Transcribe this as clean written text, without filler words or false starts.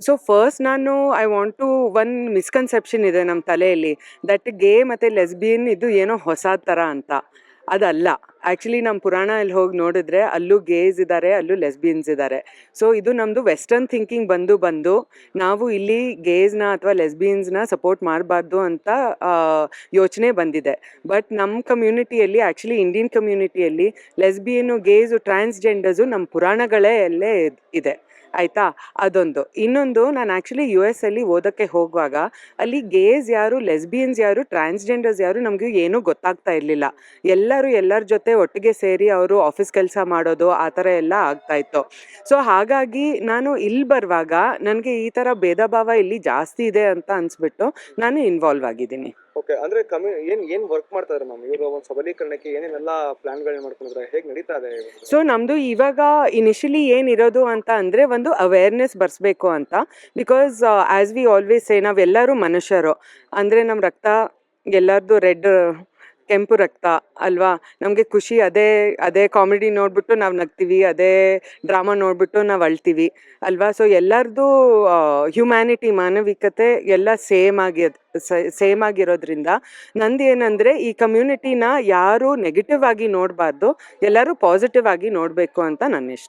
So first ನಾನು I want to one misconception ಇದೆ ನಮ್ಮ ತಲೆಯಲ್ಲಿ ದಟ್ ಗೇ ಮತ್ತು ಲೆಸ್ಬಿಯನ್ ಇದು ಏನೋ ಹೊಸ ಥರ ಅಂತ. ಅದಲ್ಲ. ಆ್ಯಕ್ಚುಲಿ ನಮ್ಮ ಪುರಾಣ ಹೋಗಿ ನೋಡಿದ್ರೆ ಅಲ್ಲೂ ಗೇಸ್ ಇದ್ದಾರೆ, ಅಲ್ಲೂ ಲೆಸ್ಬಿಯನ್ಸ್ ಇದ್ದಾರೆ. ಸೊ ಇದು ನಮ್ಮದು ವೆಸ್ಟರ್ನ್ ಥಿಂಕಿಂಗ್ ಬಂದು ನಾವು ಇಲ್ಲಿ ಗೇಸ್ನ ಅಥವಾ ಲೆಸ್ಬಿಯನ್ಸ್ನ ಸಪೋರ್ಟ್ ಮಾಡಬಾರ್ದು ಅಂತ ಯೋಚನೆ ಬಂದಿದೆ. ಬಟ್ ನಮ್ಮ ಕಮ್ಯುನಿಟಿಯಲ್ಲಿ, ಆ್ಯಕ್ಚುಲಿ ಇಂಡಿಯನ್ ಕಮ್ಯುನಿಟಿಯಲ್ಲಿ ಲೆಸ್ಬಿಯನು, ಗೇಸು, ಟ್ರಾನ್ಸ್ಜೆಂಡರ್ಸು ನಮ್ಮ ಪುರಾಣಗಳೇ ಇದೆ. ಆಯಿತಾ? ಅದೊಂದು. ಇನ್ನೊಂದು, ನಾನು ಆ್ಯಕ್ಚುಲಿ US ಅಲ್ಲಿ ಓದೋಕ್ಕೆ ಹೋಗುವಾಗ ಅಲ್ಲಿ ಗೇಸ್ ಯಾರು, ಲೆಸ್ಬಿಯನ್ಸ್ ಯಾರು, ಟ್ರಾನ್ಸ್ಜೆಂಡರ್ಸ್ ಯಾರು ನಮಗೆ ಏನೂ ಗೊತ್ತಾಗ್ತಾ ಇರಲಿಲ್ಲ. ಎಲ್ಲರ ಜೊತೆ ಒಟ್ಟಿಗೆ ಸೇರಿ ಅವರು ಆಫೀಸ್ ಕೆಲಸ ಮಾಡೋದು ಆ ಥರ ಎಲ್ಲ ಆಗ್ತಾಯಿತ್ತು. ಸೊ ಹಾಗಾಗಿ ನಾನು ಇಲ್ಲಿ ಬರುವಾಗ ನನಗೆ ಈ ಥರ ಭೇದ ಭಾವ ಇಲ್ಲಿ ಜಾಸ್ತಿ ಇದೆ ಅಂತ ಅನಿಸ್ಬಿಟ್ಟು ನಾನು ಇನ್ವಾಲ್ವ್ ಆಗಿದ್ದೀನಿ. ಓಕೆ, ಅಂದ್ರೆ ಏನ್ ವರ್ಕ್ ಮಾಡ್ತಾ ಇದ್ದಾರೆ ಮ್ಯಾಮ್ ಇವರು ಒಂದು ಸಬಲೀಕರಣಕ್ಕೆ ಏನೇನೆಲ್ಲ ಪ್ಲಾನ್ಗಳನ್ನ ಮಾಡ್ಕೊಂಡಿದ್ರೆ, ಹೇಗೆ ನಡೀತಾ ಇದೆ? ಸೊ ನಮ್ಮದು ಇವಾಗ ಇನಿಷಿಯಲಿ ಏನಿರೋದು ಅಂತ ಅಂದರೆ ಒಂದು ಅವೇರ್ನೆಸ್ ಬರೆಸ್ಬೇಕು ಅಂತ. Because as we always say, ನಾವೆಲ್ಲರೂ ಮನುಷ್ಯರು. ಅಂದರೆ ನಮ್ಮ ರಕ್ತ ಎಲ್ಲರದು ರೆಡ್, ಕೆಂಪು ರಕ್ತ ಅಲ್ವಾ? ನಮಗೆ ಖುಷಿ ಅದೇ ಕಾಮಿಡಿ ನೋಡಿಬಿಟ್ಟು ನಾವು ನಗ್ತೀವಿ, ಅದೇ ಡ್ರಾಮಾ ನೋಡಿಬಿಟ್ಟು ನಾವು ಅಳ್ತೀವಿ ಅಲ್ವಾ? ಸೊ ಎಲ್ಲರದು ಹ್ಯುಮ್ಯಾನಿಟಿ, ಮಾನವಿಕತೆ ಎಲ್ಲ ಸೇಮ್ ಆಗಿರೋದ್ರಿಂದ ನಂದು ಏನಂದರೆ ಈ ಕಮ್ಯುನಿಟಿನ ಯಾರು ನೆಗೆಟಿವ್ ಆಗಿ ನೋಡಬಾರ್ದು, ಎಲ್ಲರೂ ಪಾಸಿಟಿವ್ ಆಗಿ ನೋಡಬೇಕು ಅಂತ ನನ್ನ ಇಷ್ಟ.